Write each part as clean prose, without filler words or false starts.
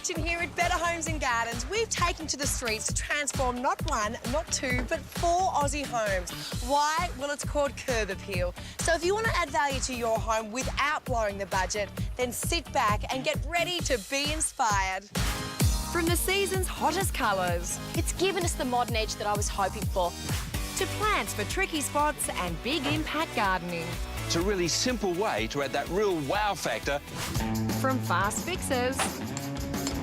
action here at Better Homes and Gardens. We've taken to the streets to transform not one, not two, but 4 Aussie homes. Why? Well, it's called Curb Appeal. So if you want to add value to your home without blowing the budget, then sit back and get ready to be inspired. From the season's hottest colours It's given us the modern edge that I was hoping for. to plants for tricky spots and big impact gardening. It's a really simple way to add that real wow factor. From fast fixes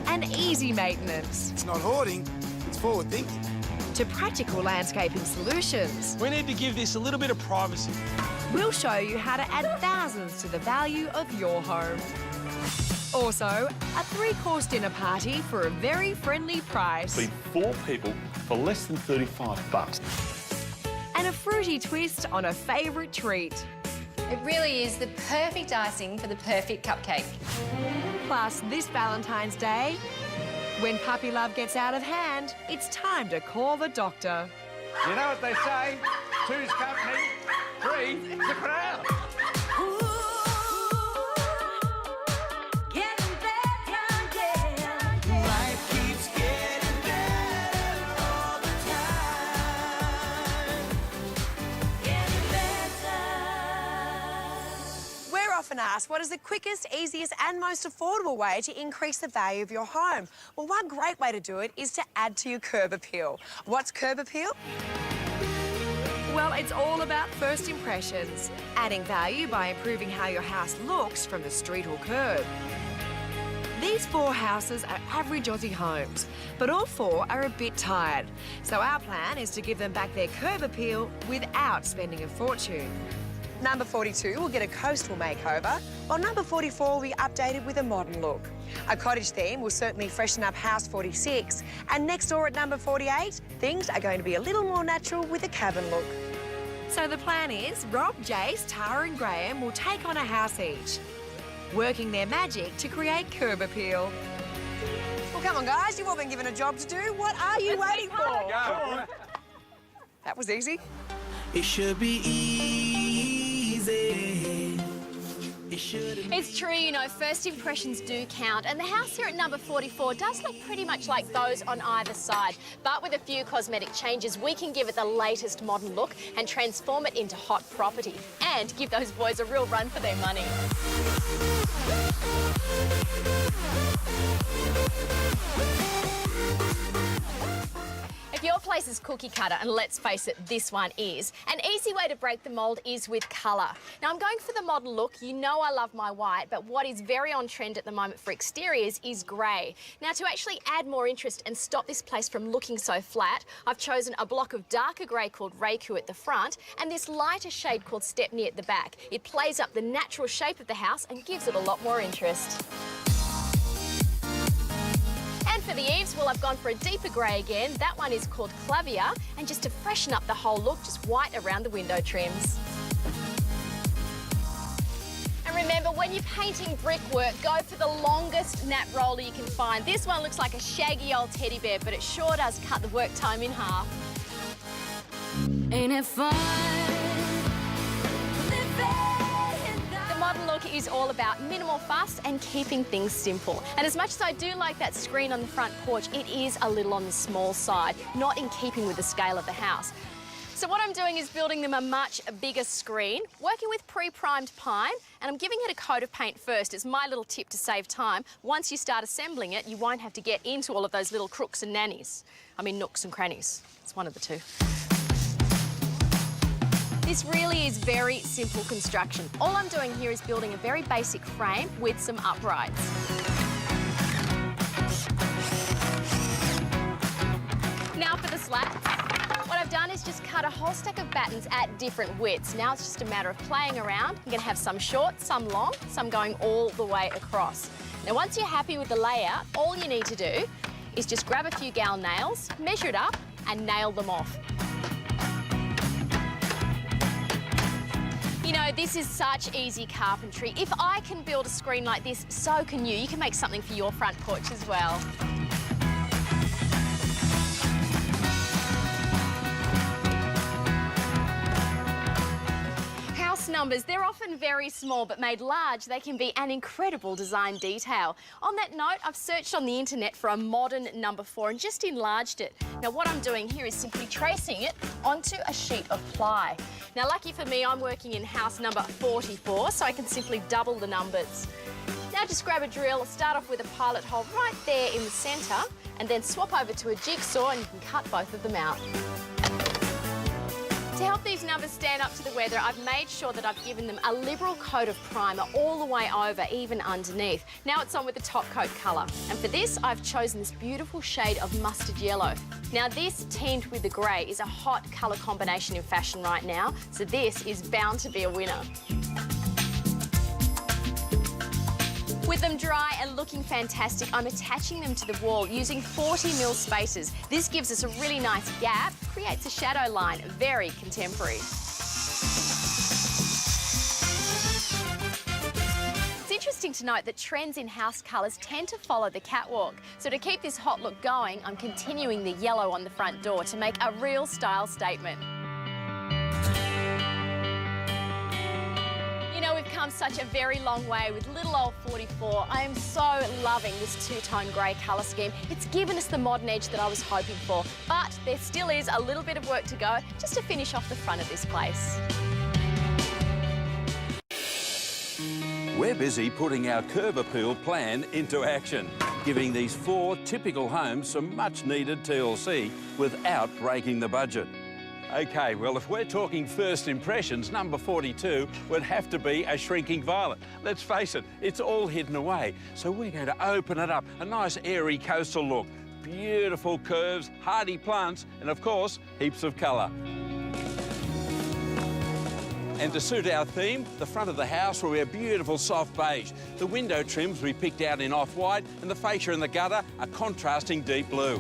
and easy maintenance It's not hoarding, it's forward thinking. to practical landscaping solutions. We need to give this a little bit of privacy. We'll show you how to add thousands to the value of your home. Also, a 3-course dinner party for a very friendly price. Feed 4 people for less than $35. And a fruity twist on a favourite treat. It really is the perfect icing for the perfect cupcake. Plus, this Valentine's Day, when puppy love gets out of hand, it's time to call the doctor. You know what they say? 2's company, 3's the crowd. Often asked, what is the quickest, easiest and most affordable way to increase the value of your home? Well, one great way to do it is to add to your Curb Appeal. What's Curb Appeal? Well, it's all about first impressions, adding value by improving how your house looks from the street or curb. These 4 houses are average Aussie homes, but all 4 are a bit tired. So our plan is to give them back their Curb Appeal without spending a fortune. Number 42 will get a coastal makeover, while number 44 will be updated with a modern look. A cottage theme will certainly freshen up house 46, and next door at number 48, things are going to be a little more natural with a cabin look. So the plan is Rob, Jace, Tara and Graham will take on a house each, working their magic to create Curb Appeal. Well, come on, guys, you've all been given a job to do. What are you waiting for? Go. That was easy. It should be easy. It should be. It's true, you know, first impressions do count, and the house here at number 44 does look pretty much like those on either side. But with a few cosmetic changes, we can give it the latest modern look and transform it into hot property and give those boys a real run for their money. If your place is cookie cutter, and let's face it, this one is, an easy way to break the mould is with colour. Now, I'm going for the modern look. You know I love my white, but what is very on trend at the moment for exteriors is grey. Now, to actually add more interest and stop this place from looking so flat, I've chosen a block of darker grey called Reiku at the front and this lighter shade called Stepney at the back. It plays up the natural shape of the house and gives it a lot more interest. And for the eaves, well, I've gone for a deeper grey again. That one is called Clavier, and just to freshen up the whole look, just white around the window trims. And remember, when you're painting brickwork, go for the longest nap roller you can find. This one looks like a shaggy old teddy bear, but it sure does cut the work time in half. Ain't it fun? The modern look is all about minimal fuss and keeping things simple. And as much as I do like that screen on the front porch, it is a little on the small side, not in keeping with the scale of the house. So what I'm doing is building them a much bigger screen, working with pre-primed pine, and I'm giving it a coat of paint first. It's my little tip to save time. Once you start assembling it, you won't have to get into all of those little crooks and nannies. I mean, nooks and crannies. It's one of the two. This really is very simple construction. All I'm doing here is building a very basic frame with some uprights. Now for the slats. What I've done is just cut a whole stack of battens at different widths. Now it's just a matter of playing around. I'm going to have some short, some long, some going all the way across. Now once you're happy with the layout, all you need to do is just grab a few gal nails, measure it up and nail them off. You know, this is such easy carpentry. If I can build a screen like this, so can you. You can make something for your front porch as well. House numbers, they're often very small, but made large, they can be an incredible design detail. On that note, I've searched on the internet for a modern number 4 and just enlarged it. Now, what I'm doing here is simply tracing it onto a sheet of ply. Now, lucky for me, I'm working in house number 44, so I can simply double the numbers. Now, just grab a drill, start off with a pilot hole right there in the centre, and then swap over to a jigsaw and you can cut both of them out. To help these numbers stand up to the weather, I've made sure that I've given them a liberal coat of primer all the way over, even underneath. Now it's on with the top coat colour. And for this, I've chosen this beautiful shade of mustard yellow. Now this, teamed with the grey, is a hot colour combination in fashion right now, so this is bound to be a winner. With them dry and looking fantastic, I'm attaching them to the wall using 40mm spacers. This gives us a really nice gap, creates a shadow line, very contemporary. It's interesting to note that trends in house colours tend to follow the catwalk. So to keep this hot look going, I'm continuing the yellow on the front door to make a real style statement. We've come such a very long way with little old 44. I am so loving this two-tone grey colour scheme. It's given us the modern edge that I was hoping for, but there still is a little bit of work to go just to finish off the front of this place. We're busy putting our curb appeal plan into action, giving these 4 typical homes some much-needed TLC without breaking the budget. OK, well, if we're talking first impressions, number 42 would have to be a shrinking violet. Let's face it, it's all hidden away. So we're going to open it up, a nice airy coastal look. Beautiful curves, hardy plants, and of course, heaps of colour. And to suit our theme, the front of the house will be a beautiful soft beige. The window trims we picked out in off-white, and the fascia and the gutter are contrasting deep blue.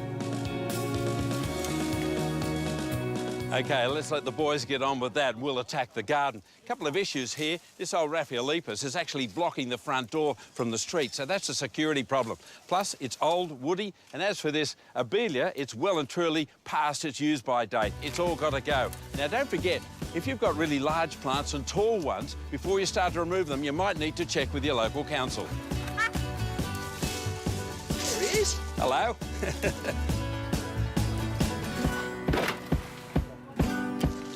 OK, let's let the boys get on with that. We'll attack the garden. A couple of issues here. This old Raphaelepis is actually blocking the front door from the street, so that's a security problem. Plus, it's old, woody, and as for this Abelia, it's well and truly past its use-by date. It's all got to go. Now, don't forget, if you've got really large plants and tall ones, before you start to remove them, you might need to check with your local council. There he is. Hello.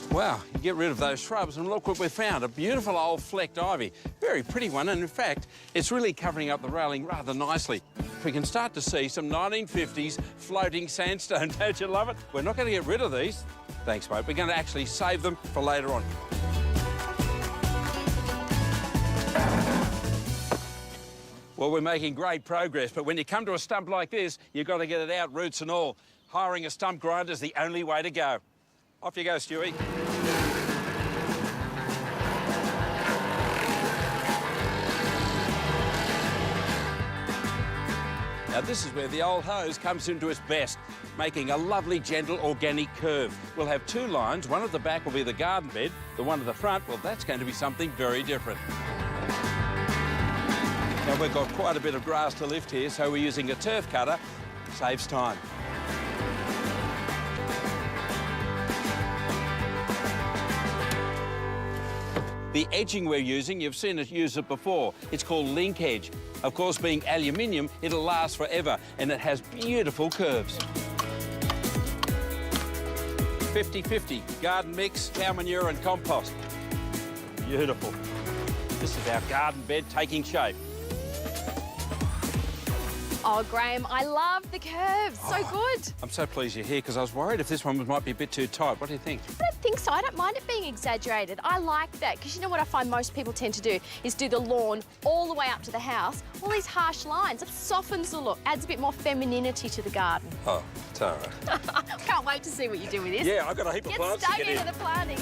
Wow, you get rid of those shrubs and look what we've found, a beautiful old flecked ivy. Very pretty one, and in fact, it's really covering up the railing rather nicely. We can start to see some 1950s floating sandstone. Don't you love it? We're not going to get rid of these. Thanks, mate. We're going to actually save them for later on. Well, we're making great progress, but when you come to a stump like this, you've got to get it out, roots and all. Hiring a stump grinder is the only way to go. Off you go, Stewie. Now, this is where the old hose comes into its best, making a lovely, gentle, organic curve. We'll have 2 lines. One at the back will be the garden bed. The one at the front, well, that's going to be something very different. Now, we've got quite a bit of grass to lift here, so we're using a turf cutter. Saves time. The edging we're using, you've seen us use it before. It's called link edge. Of course, being aluminium, it'll last forever, and it has beautiful curves. 50-50, garden mix, cow manure and compost. Beautiful. This is our garden bed taking shape. Oh, Graham, I love the curves. So good. I'm so pleased you're here because I was worried if this one might be a bit too tight. What do you think? I don't think so. I don't mind it being exaggerated. I like that because you know what I find most people tend to do is do the lawn all the way up to the house. All these harsh lines. It softens the look, adds a bit more femininity to the garden. Oh, Tara. Can't wait to see what you do with this. Yeah, I've got a heap of plants to Get get stuck in. into the planting.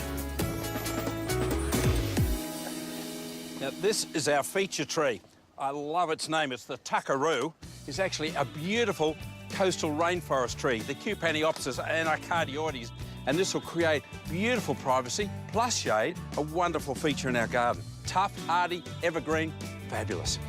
Now, this is our feature tree. I love its name. It's the tuckaroo. It's actually a beautiful coastal rainforest tree, the Cupaniopsis anacardioides, and this will create beautiful privacy plus shade, a wonderful feature in our garden. Tough, hardy, evergreen, fabulous.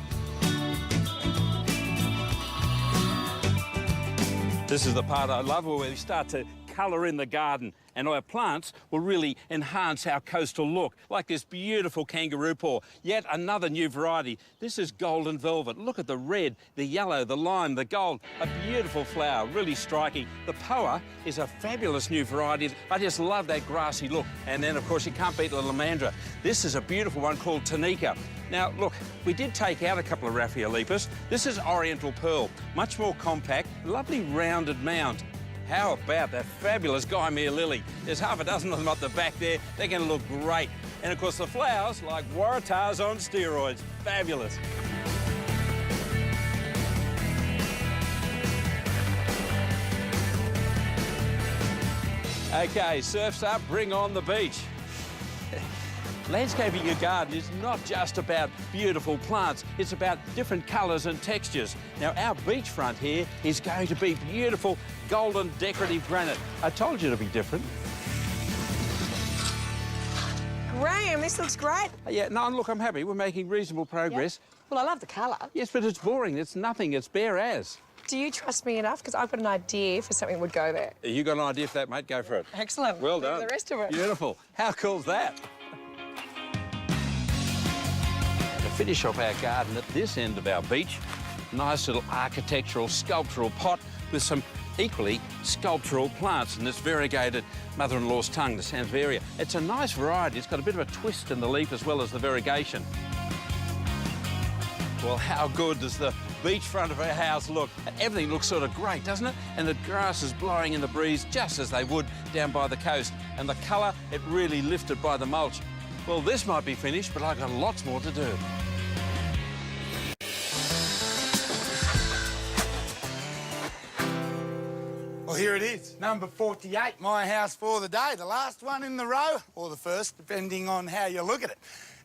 This is the part I love where we start to colour in the garden, and our plants will really enhance our coastal look, like this beautiful kangaroo paw. Yet another new variety. This is golden velvet. Look at the red, the yellow, the lime, the gold. A beautiful flower, really striking. The Poa is a fabulous new variety. I just love that grassy look. And then, of course, you can't beat the Lamandra. This is a beautiful one called Tanika. Now, look, we did take out a couple of Raphaelepis. This is Oriental Pearl, much more compact, lovely rounded mound. How about that fabulous Guymere lily? There's half a dozen of them up the back there. They're going to look great. And, of course, the flowers, like Waratahs on steroids. Fabulous. OK, surf's up, bring on the beach. Landscaping your garden is not just about beautiful plants, it's about different colours and textures. Now, our beachfront here is going to be beautiful golden decorative granite. I told you to be different. Graham, this looks great. Yeah, no, look, I'm happy. We're making reasonable progress. Well, I love the colour. Yes, but it's boring. It's nothing. It's bare as. Do you trust me enough? Because I've got an idea for something that would go there. You got an idea for that, mate? Go for it. Excellent. Well Look at done. the rest of it. Beautiful. How cool's that? To finish off our garden at this end of our beach, nice little architectural, sculptural pot with some equally sculptural plants and this variegated mother-in-law's tongue, the Sansevieria. It's a nice variety. It's got a bit of a twist in the leaf as well as the variegation. Well, how good does the beachfront of our house look? Everything looks sort of great, doesn't it? And the grass is blowing in the breeze just as they would down by the coast. And the colour, it really lifted by the mulch. Well, this might be finished, but I've got lots more to do. Well, here it is, number 48, my house for the day. The last one in the row, or the first, depending on how you look at it.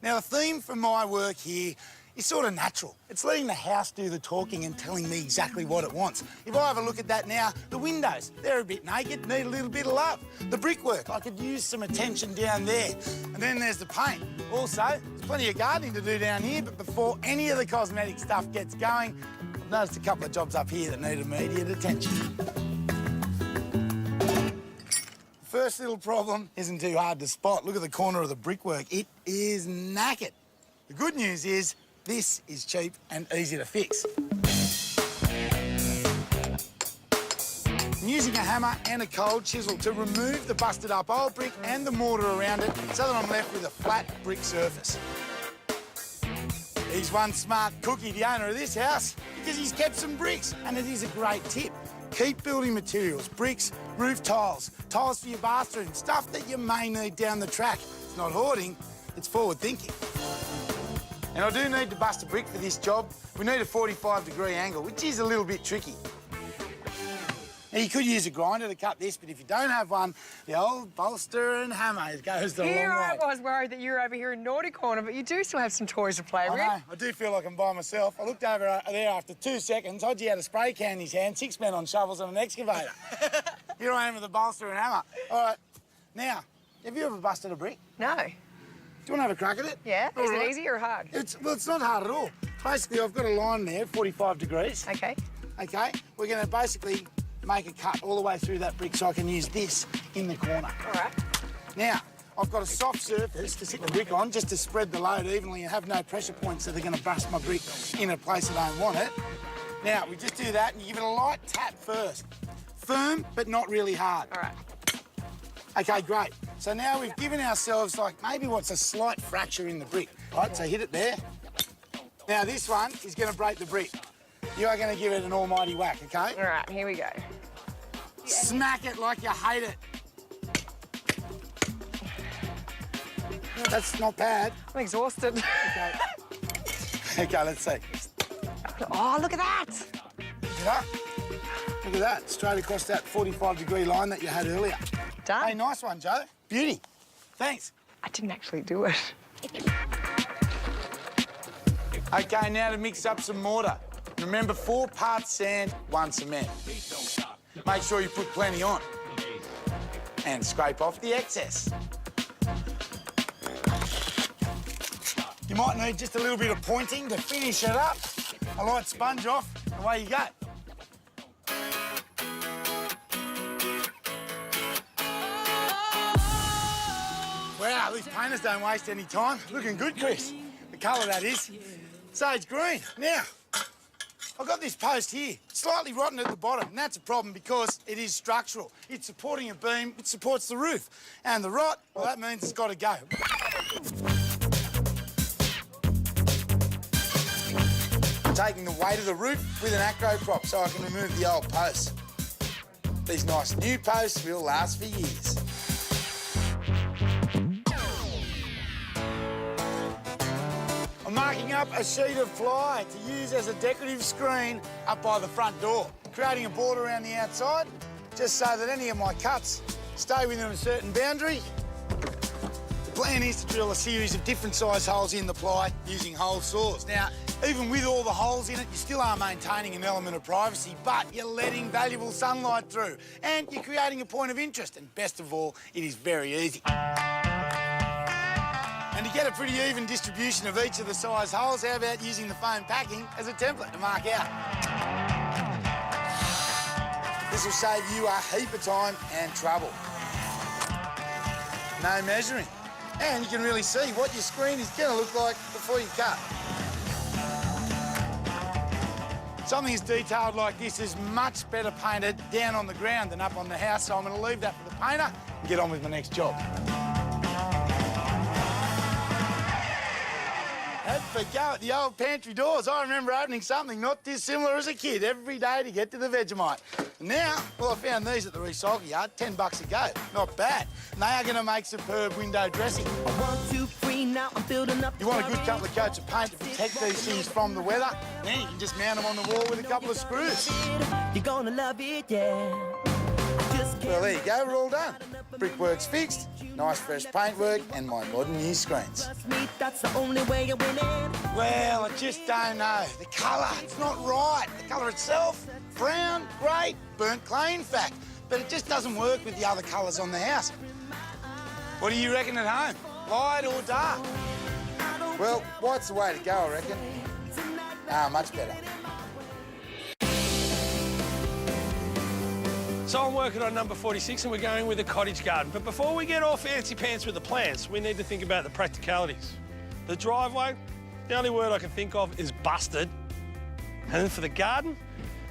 Now, the theme for my work here is sort of natural. It's letting the house do the talking and telling me exactly what it wants. If I have a look at that now, the windows, they're a bit naked, need a little bit of love. The brickwork, I could use some attention down there. And then there's the paint. Also, there's plenty of gardening to do down here, but before any of the cosmetic stuff gets going, I've noticed a couple of jobs up here that need immediate attention. First little problem isn't too hard to spot. Look at the corner of the brickwork. It is knackered. The good news is this is cheap and easy to fix. I'm using a hammer and a cold chisel to remove the busted up old brick and the mortar around it so that I'm left with a flat brick surface. He's one smart cookie, the owner of this house, because he's kept some bricks, and it is a great tip. Keep building materials, bricks, roof tiles, tiles for your bathroom, stuff that you may need down the track. It's not hoarding, it's forward thinking. And I do need to bust a brick for this job. We need a 45-degree angle, which is a little bit tricky. Now, you could use a grinder to cut this, but if you don't have one, the old bolster and hammer goes the long way. Here I was worried that you were over here in Naughty Corner, but you do still have some toys to play with. I know. I do feel like I'm by myself. I looked over there after 2 seconds. Hodgie had a spray can in his hand, 6 men on shovels and an excavator. Here I am with a bolster and hammer. All right. Now, have you ever busted a brick? No. Do you want to have a crack at it? Yeah? All Is right. it easy or hard? Well, it's not hard at all. Basically, I've got a line there, 45 degrees. OK. OK? We're going to basically make a cut all the way through that brick so I can use this in the corner. All right. Now, I've got a soft surface to sit the brick on just to spread the load evenly and have no pressure points so they're going to bust my brick in a place I don't want it. Now, we just do that and you give it a light tap first. Firm, but not really hard. All right. OK, great. So now we've given ourselves, like, maybe what's a slight fracture in the brick. Right, so hit it there. Now, this one is going to break the brick. You are going to give it an almighty whack, OK? All right, here we go. Smack it like you hate it. That's not bad. I'm exhausted. OK. OK, let's see. Oh, look at that. Pick it up. Look at that, straight across that 45-degree line that you had earlier. Done. Hey, nice one, Joe. Beauty. Thanks. I didn't actually do it. OK, now to mix up some mortar. Remember, 4 parts sand, 1 cement. Make sure you put plenty on. And scrape off the excess. You might need just a little bit of pointing to finish it up. A light sponge off, away you go. at least painters don't waste any time. Looking good, Chris. The colour, that is. Sage green. Now, I've got this post here, slightly rotten at the bottom, and that's a problem because it is structural. It's supporting a beam, it supports the roof. And the rot, well, that means it's got to go. I'm taking the weight of the roof with an acro prop so I can remove the old posts. These nice new posts will last for years. I'm marking up a sheet of ply to use as a decorative screen up by the front door, creating a border around the outside just so that any of my cuts stay within a certain boundary. The plan is to drill a series of different size holes in the ply using hole saws. Now, even with all the holes in it, you still are maintaining an element of privacy, but you're letting valuable sunlight through and you're creating a point of interest. And best of all, it is very easy. And to get a pretty even distribution of each of the size holes, how about using the foam packing as a template to mark out? This will save you a heap of time and trouble. No measuring. And you can really see what your screen is going to look like before you cut. Something as detailed like this is much better painted down on the ground than up on the house, so I'm going to leave that for the painter and get on with my next job. Have a go at the old pantry doors. I remember opening something not dissimilar as a kid every day to get to the Vegemite. And now, well, I found these at the recycle yard, $10 a go. Not bad. And they are going to make superb window dressing. 1, 2, 3, now I'm building up. You want a good couple of coats of paint to protect these things from the weather? Then you can just mount them on the wall with a couple of screws. You're gonna love it, yeah. Well, there you go, we're all done. Brickwork's fixed, nice fresh paintwork, and my modern new screens. That's the only way you're winning. Well, I just don't know. The colour, it's not right. The colour itself, brown, grey, burnt clay, in fact. But it just doesn't work with the other colours on the house. What do you reckon at home? Light or dark? Well, white's the way to go, I reckon. Much better. So I'm working on number 46 and we're going with a cottage garden. But before we get all fancy pants with the plants, we need to think about the practicalities. The driveway, the only word I can think of is busted. And then for the garden,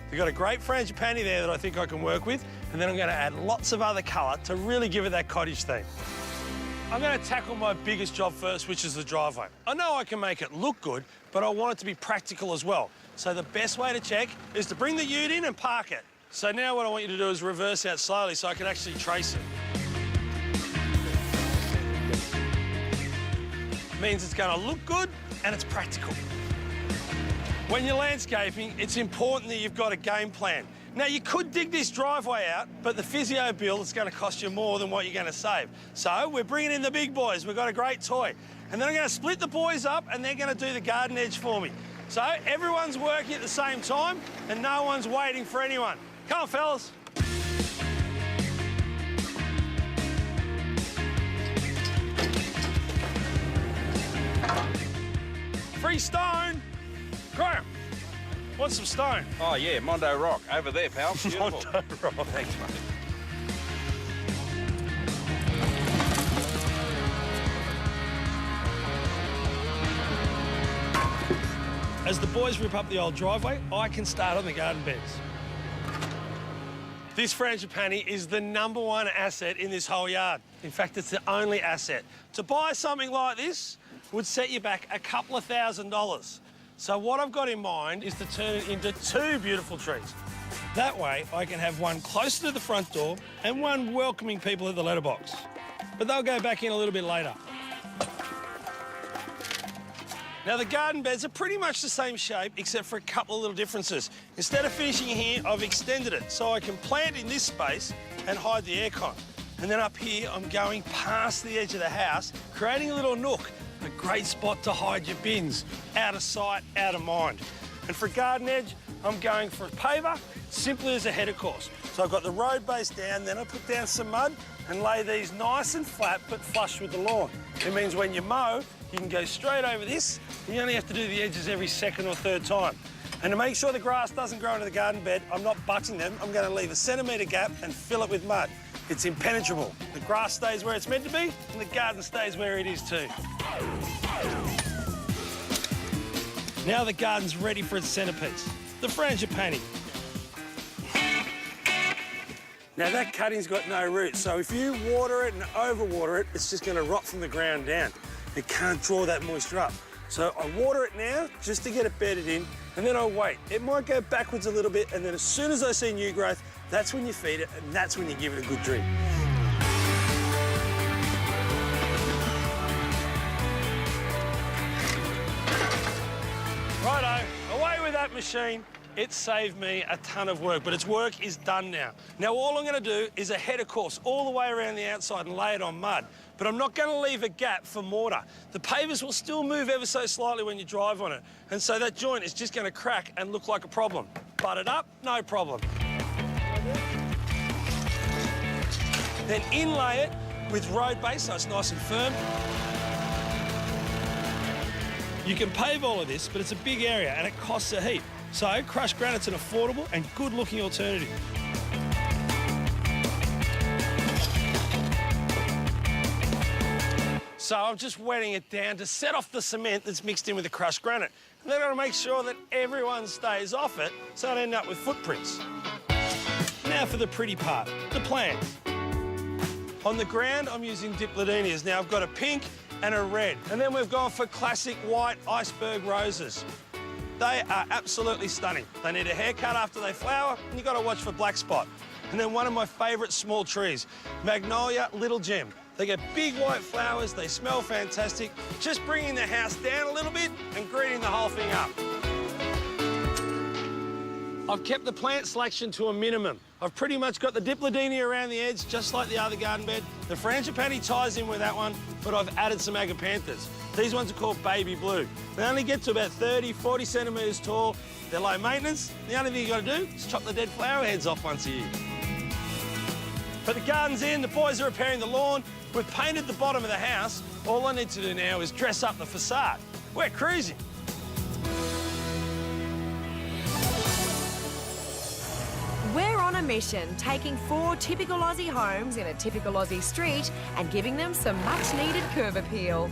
we've got a great frangipani there that I think I can work with. And then I'm going to add lots of other colour to really give it that cottage theme. I'm going to tackle my biggest job first, which is the driveway. I know I can make it look good, but I want it to be practical as well. So the best way to check is to bring the ute in and park it. So now what I want you to do is reverse out slowly so I can actually trace it. Means it's going to look good and it's practical. When you're landscaping, it's important that you've got a game plan. Now, you could dig this driveway out, but the physio bill is going to cost you more than what you're going to save. So we're bringing in the big boys. We've got a great toy. And then I'm going to split the boys up and they're going to do the garden edge for me. So everyone's working at the same time and no one's waiting for anyone. Come on, fellas. Free stone. Graham, want some stone? Oh, yeah, Mondo Rock. Over there, pal. Beautiful. Mondo Rock. Thanks, mate. As the boys rip up the old driveway, I can start on the garden beds. This frangipani is the #1 asset in this whole yard. In fact, it's the only asset. To buy something like this would set you back a couple of $1,000s. So what I've got in mind is to turn it into 2 beautiful trees. That way, I can have one closer to the front door and one welcoming people at the letterbox. But they'll go back in a little bit later. Now, the garden beds are pretty much the same shape, except for a couple of little differences. Instead of finishing here, I've extended it so I can plant in this space and hide the aircon. And then up here, I'm going past the edge of the house, creating a little nook, a great spot to hide your bins. Out of sight, out of mind. And for a garden edge, I'm going for a paver, simply as a header course. So I've got the road base down, then I put down some mud and lay these nice and flat, but flush with the lawn. It means when you mow, you can go straight over this. You only have to do the edges every 2nd or 3rd time. And to make sure the grass doesn't grow into the garden bed, I'm not butting them. I'm going to leave a centimetre gap and fill it with mud. It's impenetrable. The grass stays where it's meant to be, and the garden stays where it is too. Now the garden's ready for its centrepiece, the frangipani. Now that cutting's got no roots, so if you water it and overwater it, it's just going to rot from the ground down. It can't draw that moisture up. So I water it now just to get it bedded in, and then I wait. It might go backwards a little bit, and then as soon as I see new growth, that's when you feed it, and that's when you give it a good drink. Righto, away with that machine. It saved me a ton of work, but its work is done now. Now, all I'm going to do is a header course all the way around the outside and lay it on mud. But I'm not going to leave a gap for mortar. The pavers will still move ever so slightly when you drive on it, and so that joint is just going to crack and look like a problem. Butt it up, no problem. Then inlay it with road base so it's nice and firm. You can pave all of this, but it's a big area and it costs a heap. So crushed granite's an affordable and good-looking alternative. So I'm just wetting it down to set off the cement that's mixed in with the crushed granite. And then I'll make sure that everyone stays off it so I don't end up with footprints. Now for the pretty part, the plants. On the ground, I'm using Dipladenias. Now I've got a pink and a red. And then we've gone for classic white iceberg roses. They are absolutely stunning. They need a haircut after they flower, and you've got to watch for black spot. And then one of my favourite small trees, Magnolia Little Gem. They get big white flowers, they smell fantastic, just bringing the house down a little bit and greening the whole thing up. I've kept the plant selection to a minimum. I've pretty much got the Dipladenia around the edge, just like the other garden bed. The frangipani ties in with that one, but I've added some agapanthus. These ones are called baby blue. They only get to about 30, 40 centimetres tall. They're low maintenance. The only thing you got to do is chop the dead flower heads off once a year. But the garden's in, the boys are repairing the lawn. We've painted the bottom of the house. All I need to do now is dress up the facade. We're cruising. We're on a mission, taking 4 typical Aussie homes in a typical Aussie street and giving them some much-needed curb appeal.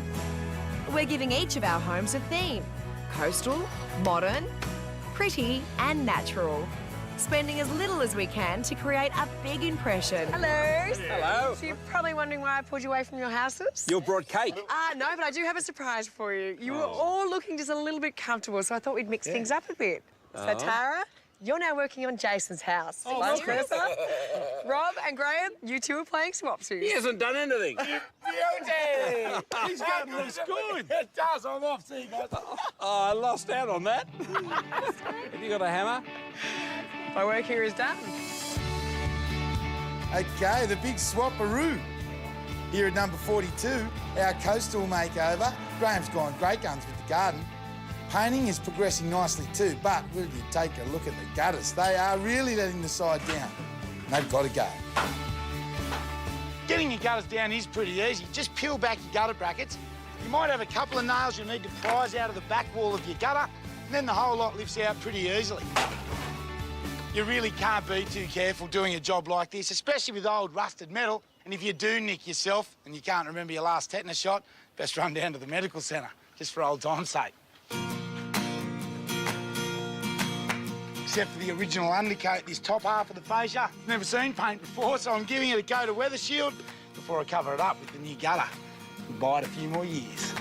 We're giving each of our homes a theme: coastal, modern, pretty and natural. Spending as little as we can to create a big impression. Hello. Hello. So you're probably wondering why I pulled you away from your houses? You brought cake. No, but I do have a surprise for you. You were all looking just a little bit comfortable, so I thought we'd mix things up a bit. So Tara, you're now working on Jason's house. Vice versa. Rob and Graham, you two are playing swapsies. He hasn't done anything. Beauty! His garden looks good. It does, I'm off, see you guys. Oh, I lost out on that. Have you got a hammer? My work here is done. Okay, the big swapperoo. Here at number 42, our coastal makeover. Graham's gone great guns with the garden. Painting is progressing nicely too, but will you take a look at the gutters? They are really letting the side down. They've got to go. Getting your gutters down is pretty easy. Just peel back your gutter brackets. You might have a couple of nails you'll need to prise out of the back wall of your gutter, and then the whole lot lifts out pretty easily. You really can't be too careful doing a job like this, especially with old rusted metal. And if you do nick yourself and you can't remember your last tetanus shot, best run down to the medical centre, just for old time's sake. Except for the original undercoat, this top half of the fascia, never seen paint before, so I'm giving it a go to Weather Shield before I cover it up with the new gutter and buy it a few more years.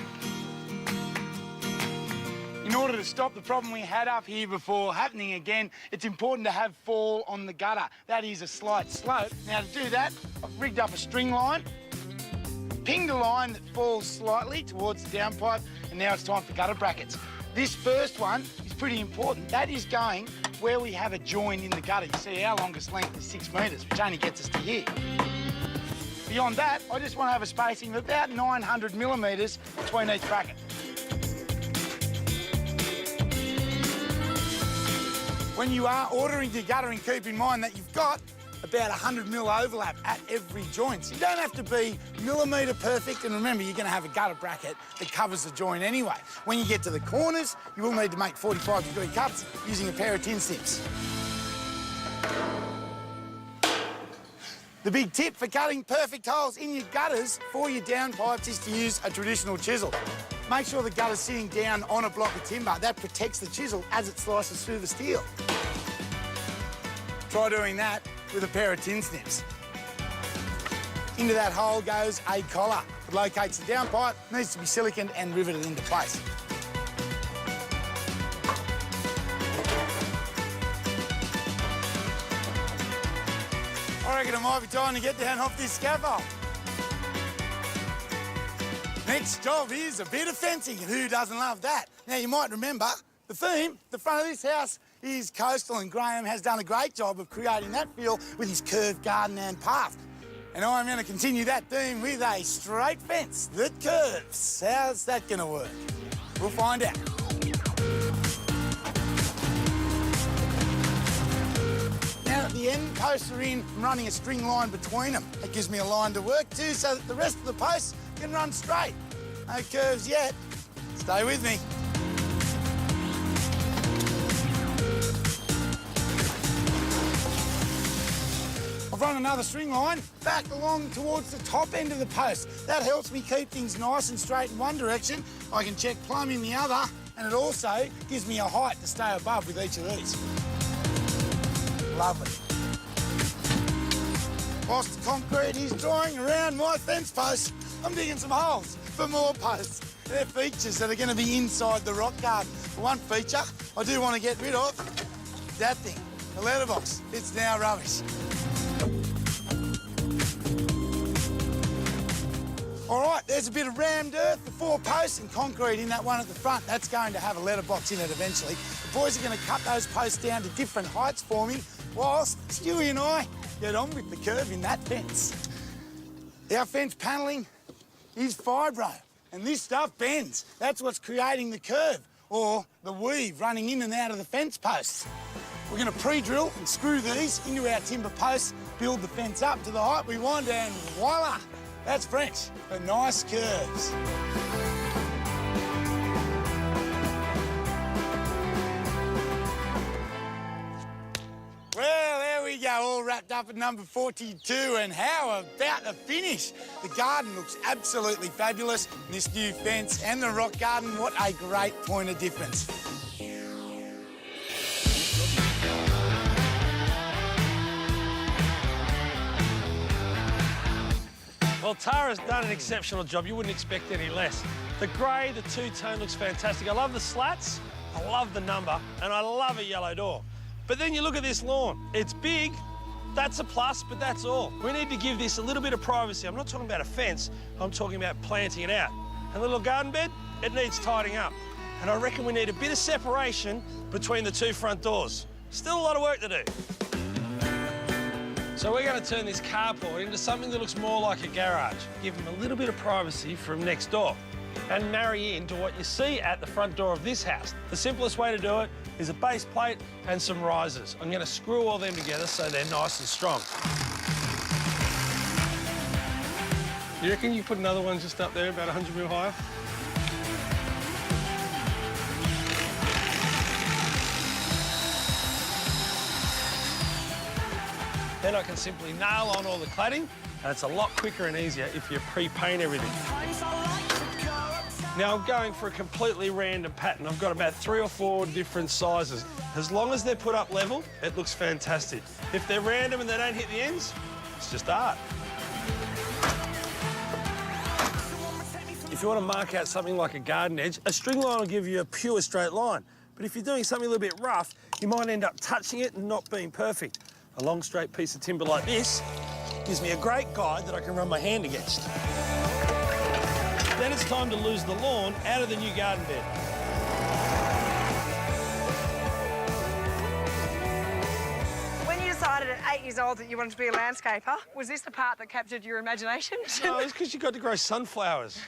In order to stop the problem we had up here before happening again, it's important to have fall on the gutter. That is a slight slope. Now, to do that, I've rigged up a string line, pinged a line that falls slightly towards the downpipe, and now it's time for gutter brackets. This first one is pretty important. That is going where we have a join in the gutter. You see, our longest length is 6 metres, which only gets us to here. Beyond that, I just want to have a spacing of about 900 millimetres between each bracket. When you are ordering your guttering, keep in mind that you've got about 100 mil overlap at every joint. So you don't have to be millimetre perfect, and remember, you're going to have a gutter bracket that covers the joint anyway. When you get to the corners, you will need to make 45-degree cuts using a pair of tin snips. The big tip for cutting perfect holes in your gutters for your downpipes is to use a traditional chisel. Make sure the gutter's sitting down on a block of timber. That protects the chisel as it slices through the steel. Try doing that with a pair of tin snips. Into that hole goes a collar. It locates the downpipe, needs to be siliconed and riveted into place. I reckon it might be time to get down off this scaffold. Next job is a bit of fencing, and who doesn't love that? Now, you might remember the theme, the front of this house is coastal, and Graham has done a great job of creating that feel with his curved garden and path. And I'm going to continue that theme with a straight fence that curves. How's that going to work? We'll find out. Now that the end posts are in, I'm running a string line between them. That gives me a line to work to so that the rest of the posts can run straight. No curves yet. Stay with me. I've run another string line back along towards the top end of the post. That helps me keep things nice and straight in one direction. I can check plumb in the other, and it also gives me a height to stay above with each of these. Lovely. Whilst the concrete is drying around my fence posts, I'm digging some holes for more posts. They're features that are going to be inside the rock garden. One feature I do want to get rid of, that thing, the letterbox. It's now rubbish. All right, there's a bit of rammed earth, the 4 posts and concrete in that one at the front. That's going to have a letterbox in it eventually. The boys are going to cut those posts down to different heights for me, whilst Stewie and I get on with the curve in that fence. Our fence panelling is fibro, and this stuff bends. That's what's creating the curve, or the weave running in and out of the fence posts. We're going to pre-drill and screw these into our timber posts, build the fence up to the height we want, and voila! That's French for nice curves. Well, there we go, all wrapped up at number 42, and how about the finish? The garden looks absolutely fabulous, and this new fence and the rock garden, what a great point of difference. Well, Tara's done an exceptional job. You wouldn't expect any less. The grey, the two-tone looks fantastic. I love the slats, I love the number, and I love a yellow door. But then you look at this lawn. It's big, that's a plus, but that's all. We need to give this a little bit of privacy. I'm not talking about a fence, I'm talking about planting it out. And the little garden bed, it needs tidying up. And I reckon we need a bit of separation between the 2 front doors. Still a lot of work to do. So we're going to turn this carport into something that looks more like a garage. Give them a little bit of privacy from next door and marry into what you see at the front door of this house. The simplest way to do it is a base plate and some risers. I'm going to screw all them together so they're nice and strong. You reckon you put another one just up there about 100 mil higher? Then I can simply nail on all the cladding, and it's a lot quicker and easier if you pre-paint everything. Now I'm going for a completely random pattern. I've got about 3 or 4 different sizes. As long as they're put up level, it looks fantastic. If they're random and they don't hit the ends, it's just art. If you want to mark out something like a garden edge, a string line will give you a pure straight line. But if you're doing something a little bit rough, you might end up touching it and not being perfect. A long, straight piece of timber like this gives me a great guide that I can run my hand against. Then it's time to lose the lawn out of the new garden bed. When you decided at 8 years old that you wanted to be a landscaper, was this the part that captured your imagination? No, it's because you got to grow sunflowers.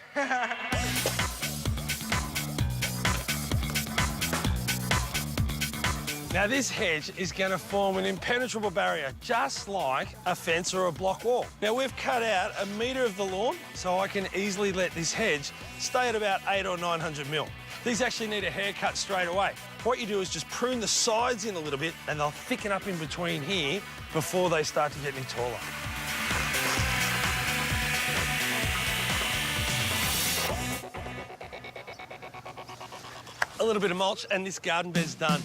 Now, this hedge is going to form an impenetrable barrier, just like a fence or a block wall. Now, we've cut out 1 metre of the lawn, so I can easily let this hedge stay at about 800 or 900 mil. These actually need a haircut straight away. What you do is just prune the sides in a little bit, and they'll thicken up in between here before they start to get any taller. a little bit of mulch and this garden bed's done.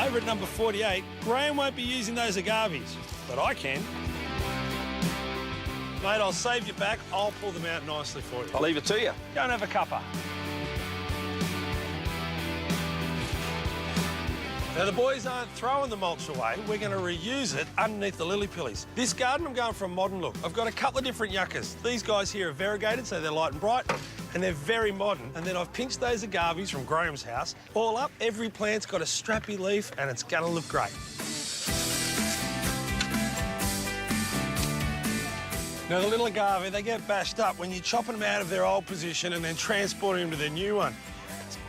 Over at number 48, Graham won't be using those agaves, but I can. Mate, I'll save you back. I'll pull them out nicely for you. I'll leave it to you. Go and have a cuppa. Now, the boys aren't throwing the mulch away. We're going to reuse it underneath the lily pillies. This garden, I'm going for a modern look. I've got a couple of different yuccas. These guys here are variegated, so they're light and bright, and they're very modern. And then I've pinched those agaves from Graham's house. All up, every plant's got a strappy leaf, and it's going to look great. Now, the little agave, they get bashed up when you're chopping them out of their old position and then transporting them to their new one.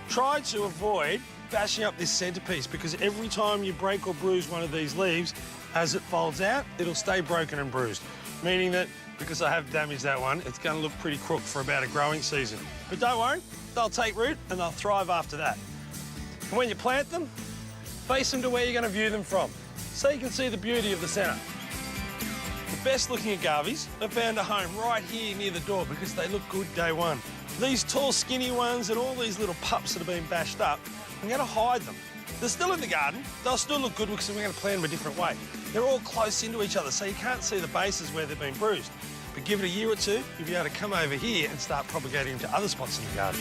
Try to avoid bashing up this centrepiece because every time you break or bruise one of these leaves, as it folds out, it'll stay broken and bruised, meaning that because I have damaged that one, it's going to look pretty crooked for about a growing season. But don't worry, they'll take root and they'll thrive after that. And when you plant them, face them to where you're going to view them from, so you can see the beauty of the centre. The best looking agaves have found a home right here near the door because they look good day one. These tall, skinny ones and all these little pups that have been bashed up, I'm going to hide them. They're still in the garden. They'll still look good because we're going to plant them a different way. They're all close into each other, so you can't see the bases where they've been bruised. But give it a year or two, you'll be able to come over here and start propagating them to other spots in the garden.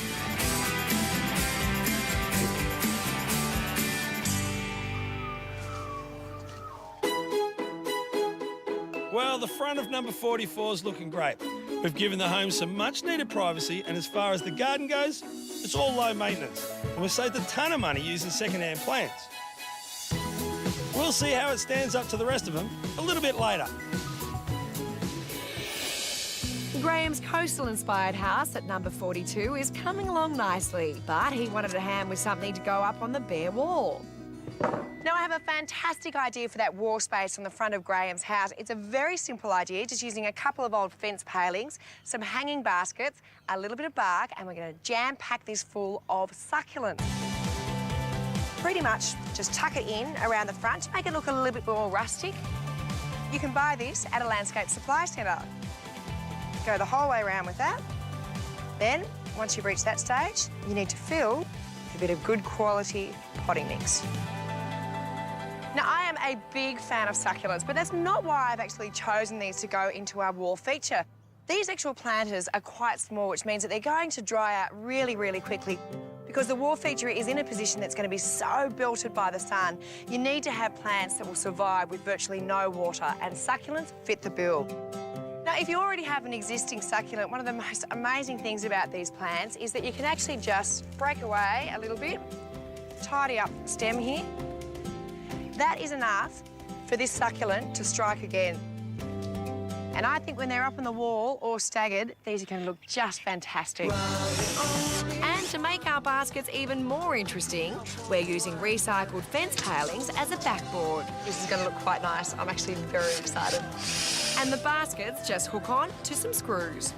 Well, the front of number 44 is looking great. We've given the home some much-needed privacy, and as far as the garden goes, it's all low maintenance. And we've saved a ton of money using second-hand plants. We'll see how it stands up to the rest of them a little bit later. Graham's coastal-inspired house at number 42 is coming along nicely, but he wanted a hand with something to go up on the bare wall. Now, I have a fantastic idea for that wall space on the front of Graham's house. It's a very simple idea, just using a couple of old fence palings, some hanging baskets, a little bit of bark, and we're going to jam-pack this full of succulents. Pretty much just tuck it in around the front to make it look a little bit more rustic. You can buy this at a landscape supply centre. Go the whole way around with that. Then, once you've reached that stage, you need to fill with a bit of good quality potting mix. Now, I am a big fan of succulents, but that's not why I've actually chosen these to go into our wall feature. These actual planters are quite small, which means that they're going to dry out really, really quickly. Because the wall feature is in a position that's going to be so belted by the sun, you need to have plants that will survive with virtually no water, and succulents fit the bill. Now, if you already have an existing succulent, one of the most amazing things about these plants is that you can actually just break away a little bit, tidy up the stem here. That is enough for this succulent to strike again. And I think when they're up on the wall or staggered, these are going to look just fantastic. And to make our baskets even more interesting, we're using recycled fence palings as a backboard. This is going to look quite nice. I'm actually very excited. And the baskets just hook on to some screws.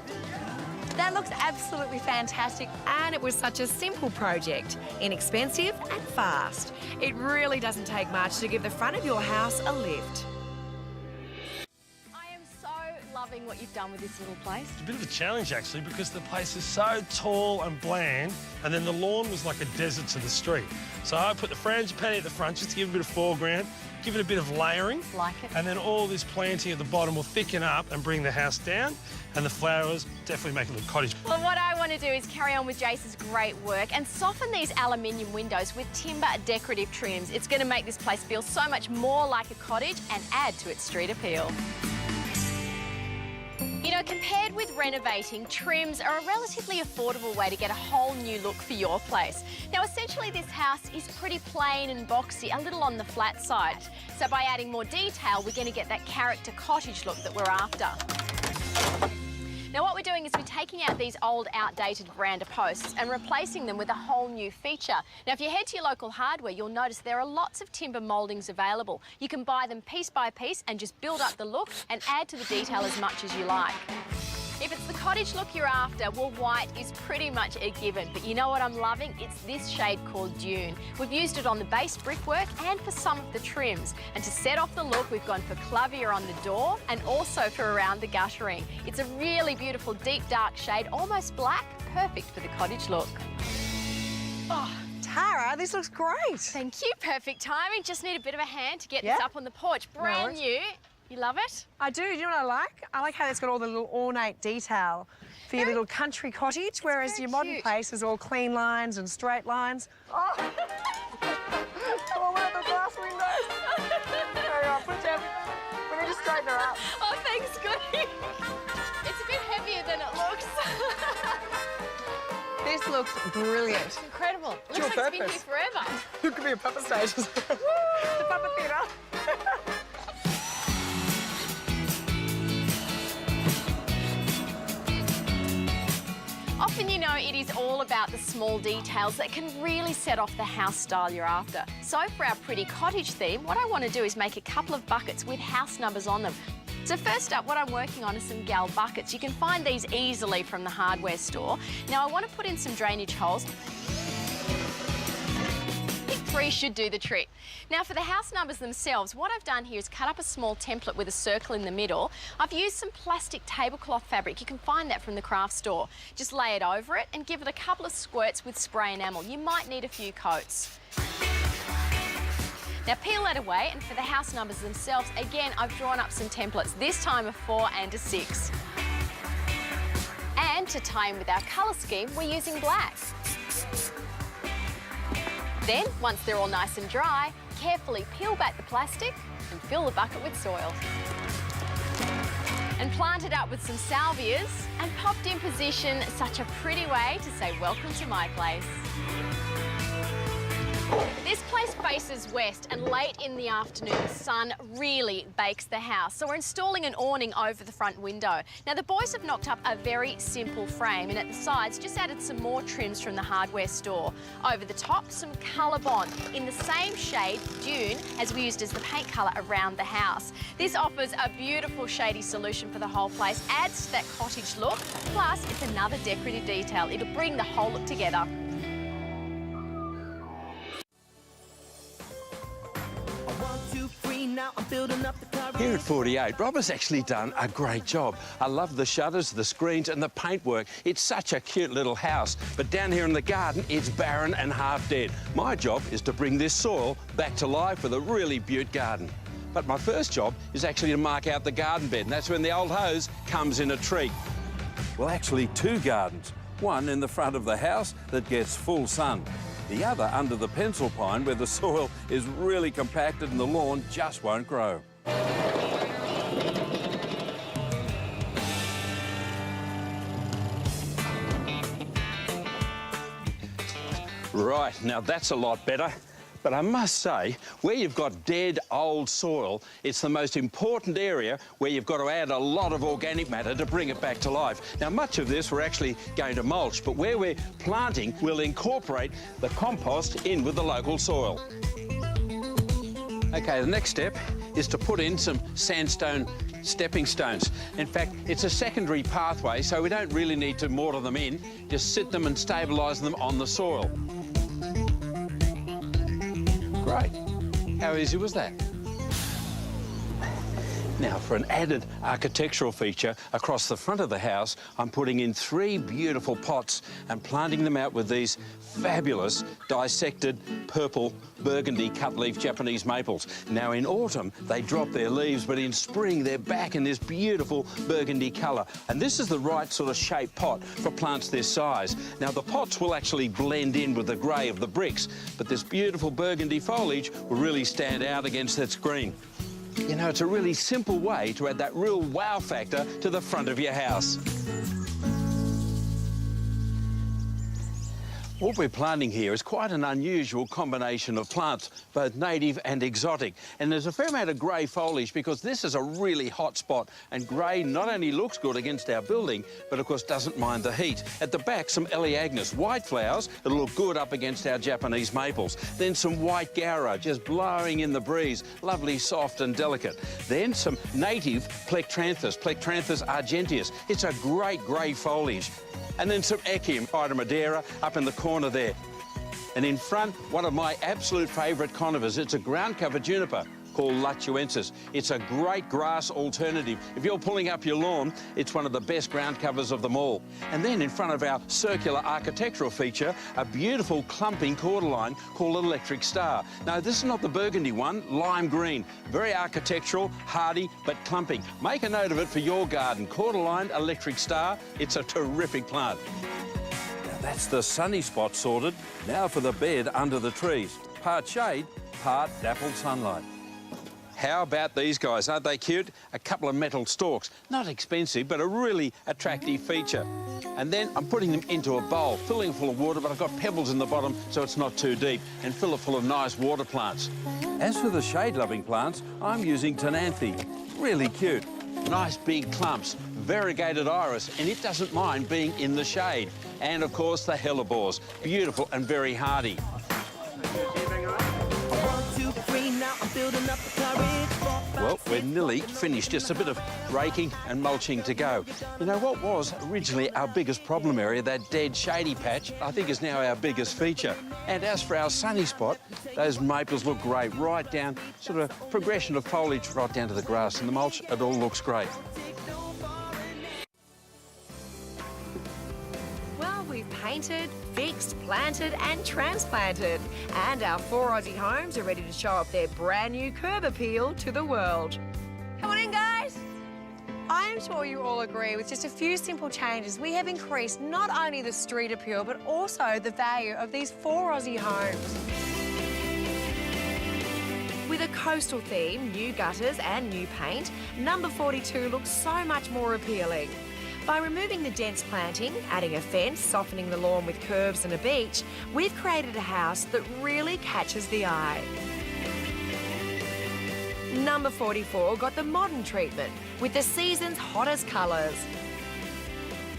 That looks absolutely fantastic. And it was such a simple project, inexpensive and fast. It really doesn't take much to give the front of your house a lift. I am so loving what you've done with this little place. It's a bit of a challenge, actually, because the place is so tall and bland, and then the lawn was like a desert to the street. So I put the frangipani at the front just to give it a bit of foreground, give it a bit of layering. Like it. And then all this planting at the bottom will thicken up and bring the house down, and the flowers definitely make it look cottage. Well, what I want to do is carry on with Jace's great work and soften these aluminium windows with timber decorative trims. It's going to make this place feel so much more like a cottage and add to its street appeal. You know, compared with renovating, trims are a relatively affordable way to get a whole new look for your place. Now, essentially, this house is pretty plain and boxy, a little on the flat side. So by adding more detail, we're going to get that character cottage look that we're after. Now, what we're doing is we're taking out these old, outdated veranda posts and replacing them with a whole new feature. Now, if you head to your local hardware, you'll notice there are lots of timber mouldings available. You can buy them piece by piece and just build up the look and add to the detail as much as you like. If it's the cottage look you're after, well, white is pretty much a given. But you know what I'm loving? It's this shade called Dune. We've used it on the base brickwork and for some of the trims. And to set off the look, we've gone for Clavier on the door and also for around the guttering. It's a really beautiful deep dark shade, almost black, perfect for the cottage look. Oh, Tara, this looks great. Thank you, perfect timing. Just need a bit of a hand to get this up on the porch. Brand new. You love it? I do. Do you know what I like? I like how it's got all the little ornate detail for your little country cottage, whereas your modern place is all clean lines and straight lines. Oh! Come on, we're at the glass windows. Hurry up, put it down. We need to straighten her up. Oh, thanks, goody. It's a bit heavier than it looks. This looks brilliant. It's incredible. It It's looks your like it's been purpose. here forever. It could be a puppet stage. The puppet theatre. Often, you know, it is all about the small details that can really set off the house style you're after. So for our pretty cottage theme, what I want to do is make a couple of buckets with house numbers on them. So first up, what I'm working on is some gal buckets. You can find these easily from the hardware store. Now I want to put in some drainage holes. I think 3 should do the trick. Now for the house numbers themselves, what I've done here is cut up a small template with a circle in the middle. I've used some plastic tablecloth fabric. You can find that from the craft store. Just lay it over it and give it a couple of squirts with spray enamel. You might need a few coats. Now peel that away, and for the house numbers themselves, again, I've drawn up some templates, this time a 4 and a 6. And to tie in with our colour scheme, we're using black. Then, once they're all nice and dry, carefully peel back the plastic and fill the bucket with soil. And plant it up with some salvias and popped in position, such a pretty way to say welcome to my place. This place faces west, and late in the afternoon, the sun really bakes the house. So we're installing an awning over the front window. Now, the boys have knocked up a very simple frame, and at the sides, just added some more trims from the hardware store. Over the top, some Colorbond in the same shade, Dune, as we used as the paint colour around the house. This offers a beautiful shady solution for the whole place, adds to that cottage look, plus it's another decorative detail. It'll bring the whole look together. Here at 48, Rob has actually done a great job. I love the shutters, the screens and the paintwork. It's such a cute little house. But down here in the garden, it's barren and half dead. My job is to bring this soil back to life with a really beaut garden. But my first job is actually to mark out the garden bed, and that's when the old hose comes in a treat. Well, actually 2 gardens. One in the front of the house that gets full sun. The other under the pencil pine where the soil is really compacted and the lawn just won't grow. Right, now that's a lot better. But I must say, where you've got dead old soil, it's the most important area where you've got to add a lot of organic matter to bring it back to life. Now, much of this we're actually going to mulch, but where we're planting, we'll incorporate the compost in with the local soil. OK, the next step is to put in some sandstone stepping stones. In fact, it's a secondary pathway, so we don't really need to mortar them in. Just sit them and stabilise them on the soil. Great. How easy was that? Now, for an added architectural feature across the front of the house, I'm putting in 3 beautiful pots and planting them out with these fabulous dissected purple burgundy cut-leaf Japanese maples. Now, in autumn, they drop their leaves, but in spring, they're back in this beautiful burgundy colour. And this is the right sort of shaped pot for plants this size. Now, the pots will actually blend in with the grey of the bricks, but this beautiful burgundy foliage will really stand out against its green. You know, it's a really simple way to add that real wow factor to the front of your house. What we're planting here is quite an unusual combination of plants, both native and exotic. And there's a fair amount of grey foliage because this is a really hot spot. And grey not only looks good against our building, but of course doesn't mind the heat. At the back, some Elaeagnus, white flowers that'll look good up against our Japanese maples. Then some white Gaura just blowing in the breeze, lovely, soft and delicate. Then some native Plectranthus, Plectranthus argenteus. It's a great grey foliage. And then some Echium, Ida Madeira, up in the corner there. And in front, one of my absolute favourite conifers. It's a ground cover juniper called Lutchuensis. It's a great grass alternative. If you're pulling up your lawn, it's one of the best ground covers of them all. And then in front of our circular architectural feature, a beautiful clumping cordyline called Electric Star. Now, this is not the burgundy one, lime green. Very architectural, hardy, but clumping. Make a note of it for your garden. Cordyline Electric Star. It's a terrific plant. Now, that's the sunny spot sorted. Now for the bed under the trees. Part shade, part dappled sunlight. How about these guys? Aren't they cute? A couple of metal stalks. Not expensive, but a really attractive feature. And then I'm putting them into a bowl, filling it full of water, but I've got pebbles in the bottom so it's not too deep, and fill it full of nice water plants. As for the shade-loving plants, I'm using Tonanthe. Really cute. Nice big clumps, variegated iris, and it doesn't mind being in the shade. And, of course, the hellebores. Beautiful and very hardy. Well, we're nearly finished. Just a bit of raking and mulching to go. You know, what was originally our biggest problem area, that dead shady patch, I think is now our biggest feature. And as for our sunny spot, those maples look great, right down, sort of progression of foliage right down to the grass and the mulch. It all looks great. We've painted, fixed, planted and transplanted. And our 4 Aussie homes are ready to show off their brand new curb appeal to the world. Come on in, guys. I am sure you all agree with just a few simple changes, we have increased not only the street appeal, but also the value of these 4 Aussie homes. With a coastal theme, new gutters and new paint, number 42 looks so much more appealing. By removing the dense planting, adding a fence, softening the lawn with curves and a beach, we've created a house that really catches the eye. Number 44 got the modern treatment with the season's hottest colours.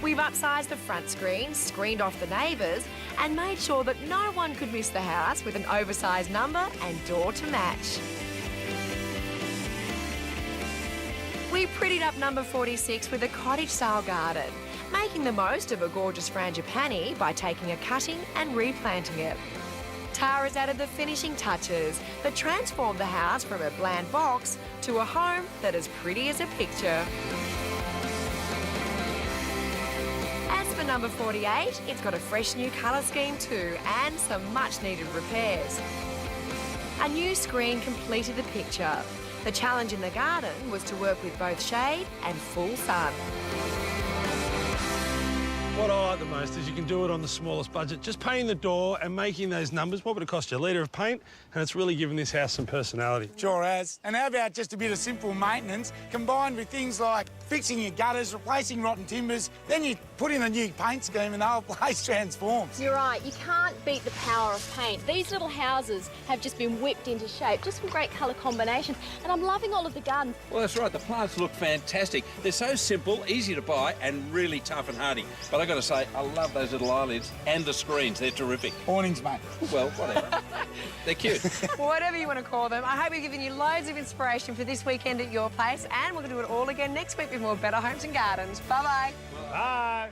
We've upsized the front screen, screened off the neighbours and made sure that no one could miss the house with an oversized number and door to match. We prettied up number 46 with a cottage-style garden, making the most of a gorgeous frangipani by taking a cutting and replanting it. Tara's added the finishing touches that transformed the house from a bland box to a home that is pretty as a picture. As for number 48, it's got a fresh new colour scheme too and some much-needed repairs. A new screen completed the picture. The challenge in the garden was to work with both shade and full sun. What I like the most is you can do it on the smallest budget. Just painting the door and making those numbers. What would it cost you? A litre of paint? And it's really given this house some personality. Sure has. And how about just a bit of simple maintenance combined with things like fixing your gutters, replacing rotten timbers, then you put in a new paint scheme and the whole place transforms. You're right, you can't beat the power of paint. These little houses have just been whipped into shape, just from great colour combinations. And I'm loving all of the gardens. Well, that's right. The plants look fantastic. They're so simple, easy to buy and really tough and hardy. But I've got to say, I love those little eyelids and the screens. They're terrific. Awnings, mate. Well, whatever. They're cute. Whatever you want to call them. I hope we've given you loads of inspiration for this weekend at your place, and we're going to do it all again next week with more Better Homes and Gardens. Bye-bye. Bye.